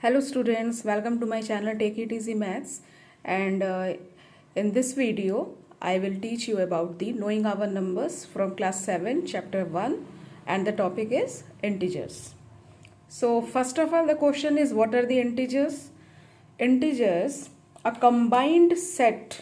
Hello students, welcome to my channel Take It Easy Maths, and in this video I will teach you about the knowing our numbers from class 7 chapter 1, and the topic is integers. So first of all, the question is, what are the integers? Integers, a combined set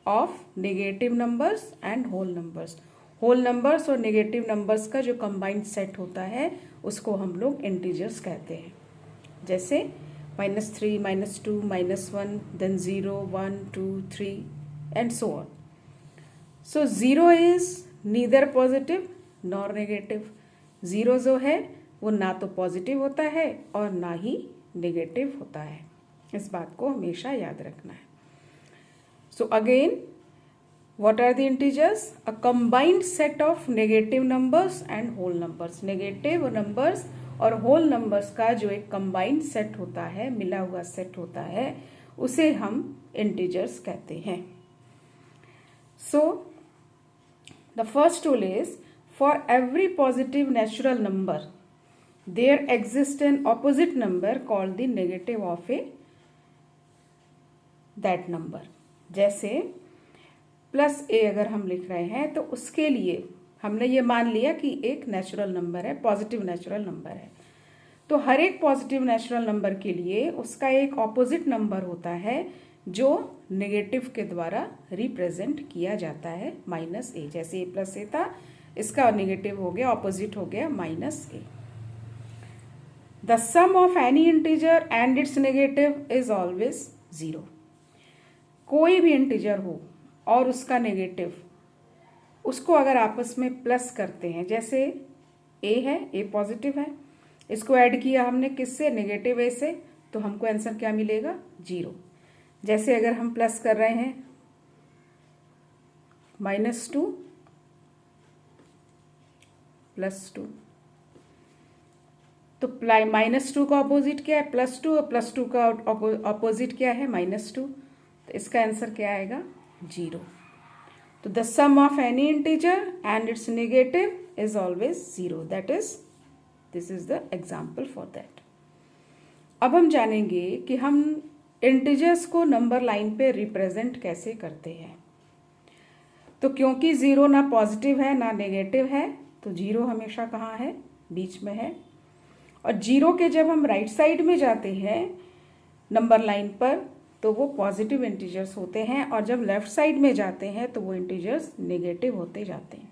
of negative numbers and whole numbers. Whole numbers और negative numbers का जो combined set होता है उसको हम लोग integers कहते हैं. जैसे -3, -2, -1, then 0, 1, 2, 3 and so on. So 0 is neither positive nor negative. 0 जो है वो ना तो पॉजिटिव होता है और ना ही नेगेटिव होता है. इस बात को हमेशा याद रखना है. So again, what are the integers? A combined set of negative numbers and whole numbers. Negative numbers और whole numbers का जो एक combined set होता है, मिला हुआ set होता है, उसे हम integers कहते हैं. So the first rule is, for every positive natural number there exists an opposite number called the negative of that number. जैसे प्लस ए अगर हम लिख रहे हैं तो उसके लिए हमने ये मान लिया कि एक नेचुरल नंबर है, पॉजिटिव नेचुरल नंबर है. तो हर एक पॉजिटिव नेचुरल नंबर के लिए उसका एक ऑपोजिट नंबर होता है जो नेगेटिव के द्वारा रिप्रेजेंट किया जाता है, -a. जैसे a + a था, इसका नेगेटिव हो गया, ऑपोजिट हो गया -a. The sum of any integer and its negative is always 0. कोई भी इंटीजर हो और उसका नेगेटिव, उसको अगर आपस में प्लस करते हैं, जैसे a है, a पॉजिटिव है, इसको ऐड किया हमने किससे, नेगेटिव a से, तो हमको आंसर क्या मिलेगा, 0. जैसे अगर हम प्लस कर रहे हैं -2 + 2, तो -2 का अपोजिट क्या है, +2, और +2 का अपोजिट क्या है, -2, तो इसका आंसर क्या आएगा, 0. तो the sum of any integer and its negative is always 0. This is the example for that. अब हम जानेंगे कि हम इंटीजर्स को नंबर लाइन पे रिप्रेजेंट कैसे करते हैं. तो क्योंकि 0 ना पॉजिटिव है ना नेगेटिव है, तो 0 हमेशा कहाँ है, बीच में है. और 0 के जब हम राइट साइड में जाते हैं नंबर लाइन पर, तो वो पॉजिटिव इंटीजर्स होते हैं, और जब लेफ्ट साइड में जाते हैं तो वो इंटीजर्स नेगेटिव होते जाते हैं.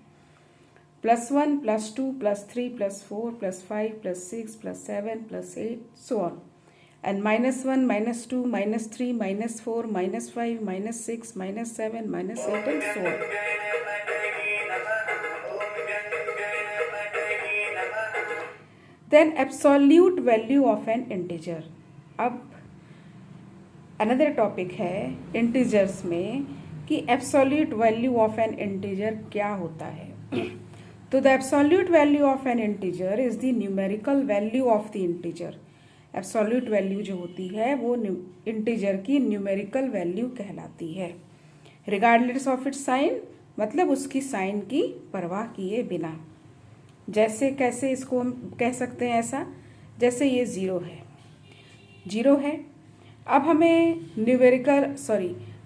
+1, +2, +3, +4, +5, +6, +7, +8, so on. And -1, -2, -3, -4, -5, -6, -7, -8 and so on. Then absolute value of an integer. अब अनदर टॉपिक है इंटीजर्स में कि absolute value of an integer क्या होता है. तो the absolute value of an integer is the numerical value of the integer. Absolute value जो होती है वो इंटीजर की न्यूमेरिकल वैल्यू कहलाती है, रिगार्डलेस ऑफ इट्स साइन, मतलब उसकी साइन की परवाह किए बिना. जैसे कैसे इसको हम कह सकते हैं ऐसा, जैसे ये 0 है. अब हमें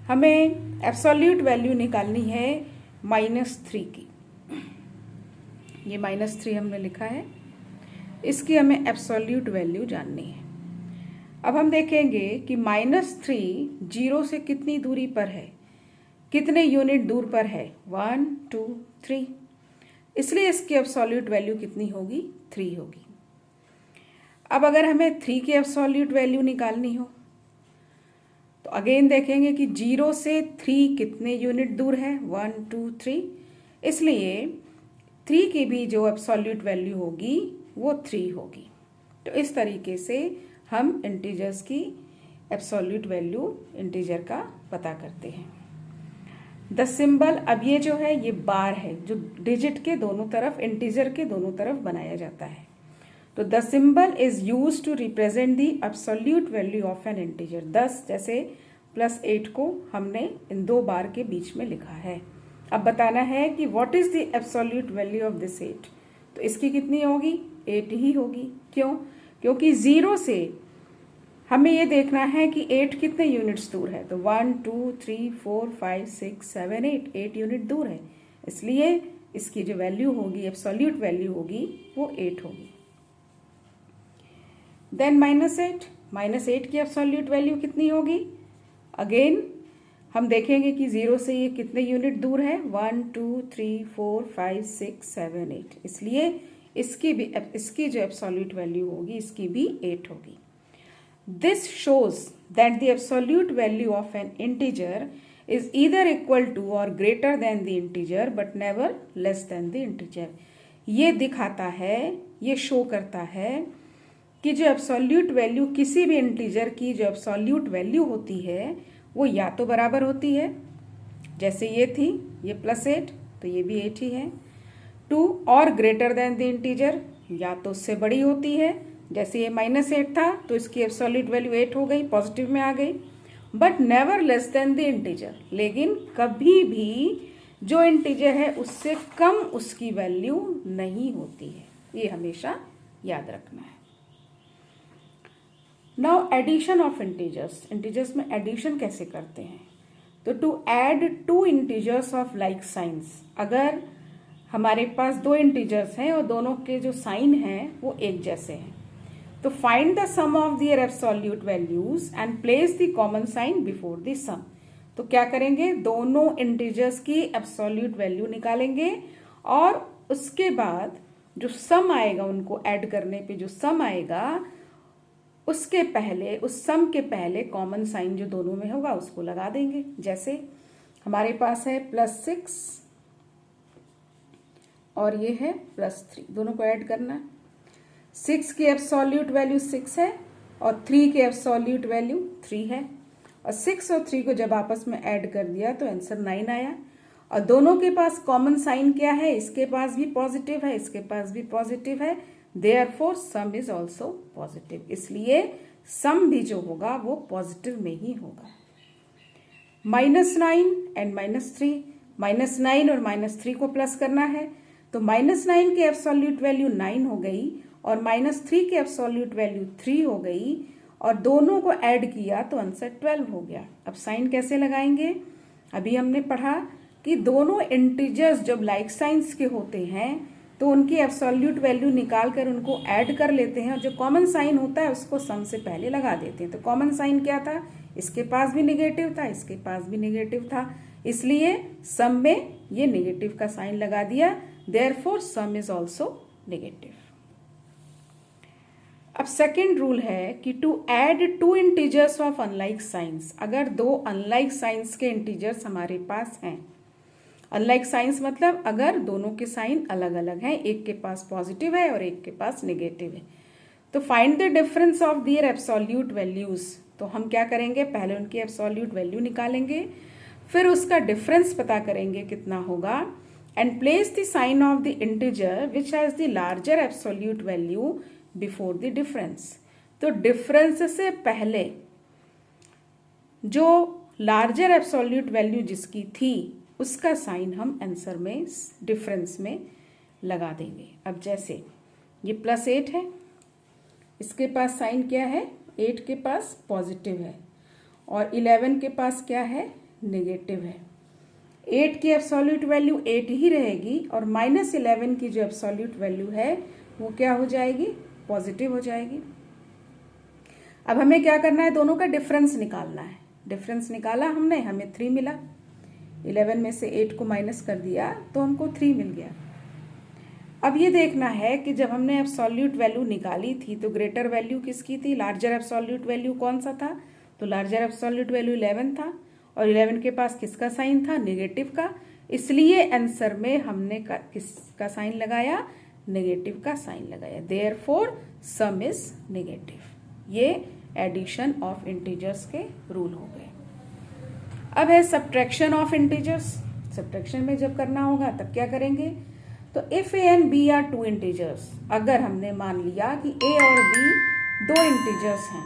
हमें एब्सोल्यूट वैल्यू निकालनी है -3 की. ये -3 हमने लिखा है, इसकी हमें एब्सोल्यूट वैल्यू जाननी है. अब हम देखेंगे कि -3 0 से कितनी दूरी पर है, कितने यूनिट दूर पर है, 1, 2, 3. इसलिए इसकी एब्सोल्यूट वैल्यू कितनी होगी, 3 होगी. अब अगर हमें 3 की एब्सोल्यूट वैल्यू निकालनी हो तो अगेन देखेंगे कि 0 से 3 कितने यूनिट दूर है, 1, 2, 3. इसलिए 3 की भी जो एब्सोल्यूट वैल्यू होगी वो 3 होगी. तो इस तरीके से हम इंटीजर्स की एब्सोल्यूट वैल्यू इंटीजर का पता करते हैं. द सिंबल, अब ये जो है ये बार है जो डिजिट के दोनों तरफ, इंटीजर के दोनों तरफ बनाया जाता है. तो the symbol is use to represent the absolute value of an integer. 10 जैसे +8 को हमने इन 2 बार के बीच में लिखा है. अब बताना है कि what is the absolute value of this 8. तो इसकी कितनी होगी, 8 ही होगी. क्यों, क्योंकि 0 से हमें ये देखना है कि 8 कितने यूनिट्स दूर है, तो 1 2 3 4 5 6 7 8 यूनिट दूर है, इसलिए इसकी जो वैल्यू होगी, एब्सोल्यूट वैल्यू होगी, वो 8 होगी। देन -8 की एब्सोल्यूट वैल्यू कितनी होगी? अगेन हम देखेंगे कि 0 से ये कितने यूनिट दूर है, 1 2 3 4 5 6 7 8, इसलिए इसकी जो एब्सोल्यूट वैल्यू होगी, इसकी भी 8 होगी। This shows that the absolute value of an integer is either equal to or greater than the integer but never less than the integer। ये दिखाता है, ये शो करता है कि जो एब्सोल्यूट वैल्यू किसी भी इंटीजर की जो एब्सोल्यूट वैल्यू होती है वो या तो बराबर होती है, जैसे ये थी, ये +8 तो ये भी 8 ही है, 2 और ग्रेटर देन द इंटीजर, या तो उससे बड़ी होती है, जैसे ये -8 था तो इसकी एब्सोल्यूट वैल्यू 8 हो गई, पॉजिटिव में आ गई, but never less than the integer, लेकिन कभी भी जो इंटीजर है उससे कम उसकी वैल्यू नहीं होती है, ये हमेशा याद रखना है। Now addition of integers, integers में एडिशन कैसे करते हैं? तो to add 2 integers of like signs, अगर हमारे पास 2 इंटीजर्स हैं और दोनों के जो साइन हैं वो एक जैसे हैं, तो find the sum of their absolute values and place the common sign before the sum. तो क्या करेंगे, दोनों इंटीजर्स की एब्सोल्यूट वैल्यू निकालेंगे और उसके बाद जो सम आएगा, उनको ऐड करने पे जो सम आएगा उसके पहले, उस सम के पहले कॉमन साइन जो दोनों में होगा उसको लगा देंगे। जैसे हमारे पास है +6 और ये है +3, दोनों को ऐड करना है। 6 की एब्सोल्यूट वैल्यू 6 है और 3 की एब्सोल्यूट वैल्यू 3 है, और 6 और 3 को जब आपस में ऐड कर दिया तो आंसर 9 आया। और दोनों के पास कॉमन साइन क्या है, इसके पास भी पॉजिटिव है, इसके पास भी पॉजिटिव है, therefore sum is also positive, इसलिए सम भी जो होगा वो पॉजिटिव में ही होगा। -9 एंड -3, -9 और -3 को प्लस करना है, तो -9 की एब्सोल्यूट वैल्यू 9 हो गई और -3 की एब्सोल्यूट वैल्यू 3 हो गई, और दोनों को ऐड किया तो आंसर 12 हो गया। अब साइन कैसे लगाएंगे? अभी हमने पढ़ा कि दोनों इंटीजर्स जब लाइक साइंस के होते हैं तो उनकी एब्सोल्यूट वैल्यू निकाल कर उनको ऐड कर लेते हैं, और जो कॉमन साइन होता है उसको सम से पहले लगा देते हैं। तो कॉमन साइन क्या था, इसके पास भी नेगेटिव था, इसके पास भी नेगेटिव था, इसलिए सम में ये नेगेटिव का साइन लगा दिया, therefore sum is also negative. अब सेकेंड रूल है कि to add 2 integers of unlike signs, अगर 2 अनलाइक साइंस के इंटीजर्स हमारे पास हैं, अनलाइक साइंस मतलब अगर दोनों के साइन अलग अलग हैं, एक के पास पॉजिटिव है और एक के पास नेगेटिव है, तो find the difference of their absolute values. तो हम क्या करेंगे, पहले उनकी एब्सोल्यूट वैल्यू निकालेंगे, फिर उसका डिफरेंस पता करेंगे कितना होगा, and place the sign of the integer which has the larger absolute value before the difference. तो डिफरेंस से पहले जो लार्जर एब्सोल्यूट वैल्यू जिसकी थी उसका साइन हम आंसर में डिफरेंस में लगा देंगे। अब जैसे ये +8 है, इसके पास साइन क्या है, 8 के पास पॉजिटिव है और 11 के पास क्या है, नेगेटिव है। 8 की एब्सोल्यूट वैल्यू 8 ही रहेगी और -11 की जो एब्सोल्यूट वैल्यू है वो क्या हो जाएगी, पॉजिटिव हो जाएगी। अब हमें क्या करना है, दोनों का डिफरेंस निकालना है। डिफरेंस निकाला हमने, हमें 3 मिला, 11 में से 8 को माइनस कर दिया तो हमको 3 मिल गया। अब ये देखना है कि जब हमने एब्सोल्यूट वैल्यू निकाली थी तो ग्रेटर वैल्यू किसकी थी, लार्जर एब्सोल्यूट वैल्यू कौन सा था, तो लार्जर एब्सोल्यूट वैल्यू 11 था और 11 के पास किसका साइन था, नेगेटिव का, इसलिए आंसर में हमने किसका साइन लगाया, नेगेटिव का साइन लगाया, देयरफॉर सम इज नेगेटिव। ये एडिशन ऑफ इंटीजर्स के रूल हो गए। अब है सब्ट्रैक्शन ऑफ इंटीजर्स। सब्ट्रैक्शन में जब करना होगा तब क्या करेंगे, तो if A and B are 2 integers, अगर हमने मान लिया कि ए और बी 2 इंटीजर्स हैं,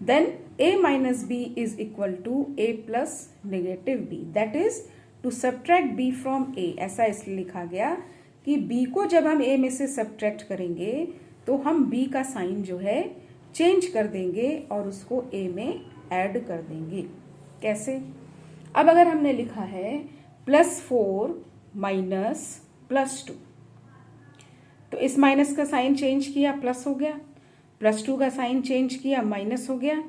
then a minus b is equal to a plus negative b, that is to subtract b from a। ऐसा इसलिए लिखा गया कि b को जब हम a में से सब्ट्रैक्ट करेंगे तो हम b का साइन जो है चेंज कर देंगे और उसको ए में ऐड कर देंगे। कैसे? अब अगर हमने लिखा है +4 माइनस +2, तो इस माइनस का साइन चेंज किया प्लस हो गया, +2 का साइन चेंज किया माइनस हो गया,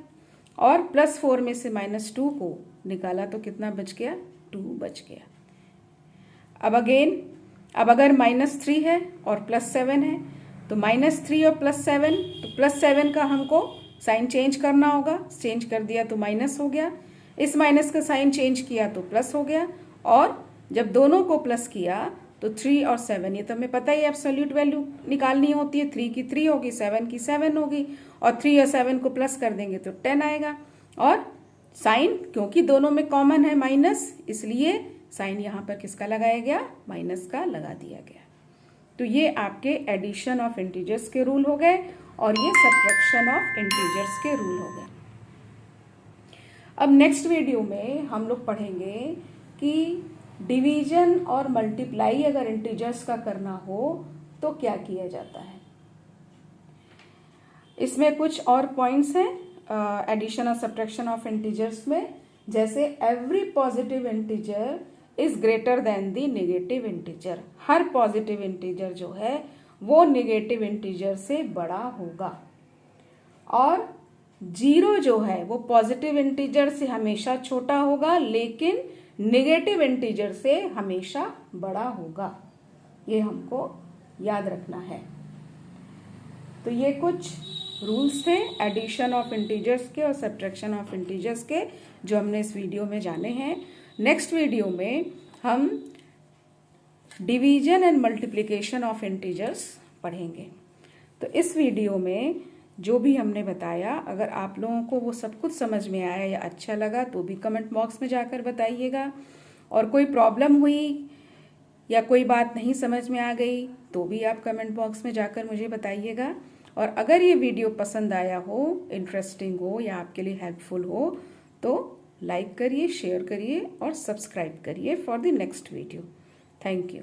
और +4 में से -2 को निकाला तो कितना बच गया? 2 बच गया। अब अगर -3 है और +7 है, तो -3 और +7, तो +7 का हमको साइन चेंज करना होगा, चेंज कर दिया तो माइनस हो गया, इस माइनस का साइन चेंज किया तो प्लस हो गया, और जब दोनों को प्लस किया तो 3 और 7, ये तो हमें पता ही एब्सोल्यूट वैल्यू निकालनी होती है, 3 की 3 होगी, 7 की 7 होगी, और 3 और 7 को प्लस कर देंगे तो 10 आएगा। और साइन क्योंकि दोनों में कॉमन है माइनस, इसलिए साइन यहाँ पर किसका लगाया गया? माइनस का लगा दिया गया। तो ये आपके एडिशन ऑफ इंटीजर्स के रूल हो गए और ये सब्ट्रैक्शन ऑफ इंटीजर्स के रूल हो गए। अब नेक्स्ट वीडियो में हम लोग पढ़ेंगे कि डिवीजन और मल्टीप्लाई अगर इंटीजर्स का करना हो तो क्या किया जाता है। इसमें कुछ और पॉइंट्स हैं एडिशन और सब्ट्रैक्शन ऑफ इंटीजर्स में, जैसे every positive integer is greater than the negative integer. Her positive integer जो है वो नेगेटिव इंटीजर से बड़ा होगा, और 0 जो है वो पॉजिटिव इंटीजर से हमेशा छोटा होगा लेकिन नेगेटिव इंटीजर से हमेशा बड़ा होगा। ये हमको याद रखना है। तो ये कुछ रूल्स थे एडिशन ऑफ इंटीजर्स के और सब्ट्रैक्शन ऑफ इंटीजर्स के, जो हमने इस वीडियो में जाने हैं। नेक्स्ट वीडियो में हम division and multiplication of integers पढ़ेंगे। तो इस वीडियो में जो भी हमने बताया, अगर आप लोगों को वो सब कुछ समझ में आया या अच्छा लगा तो भी कमेंट बॉक्स में जाकर बताइएगा, और कोई प्रॉब्लम हुई या कोई बात नहीं समझ में आ गई तो भी आप कमेंट बॉक्स में जाकर मुझे बताइएगा। और अगर ये वीडियो पसंद आया हो, इंटरेस्टिंग हो या आपके लिए हेल्पफुल हो तो लाइक करिए, शेयर करिए और सब्सक्राइब करिए for the next video. Thank you.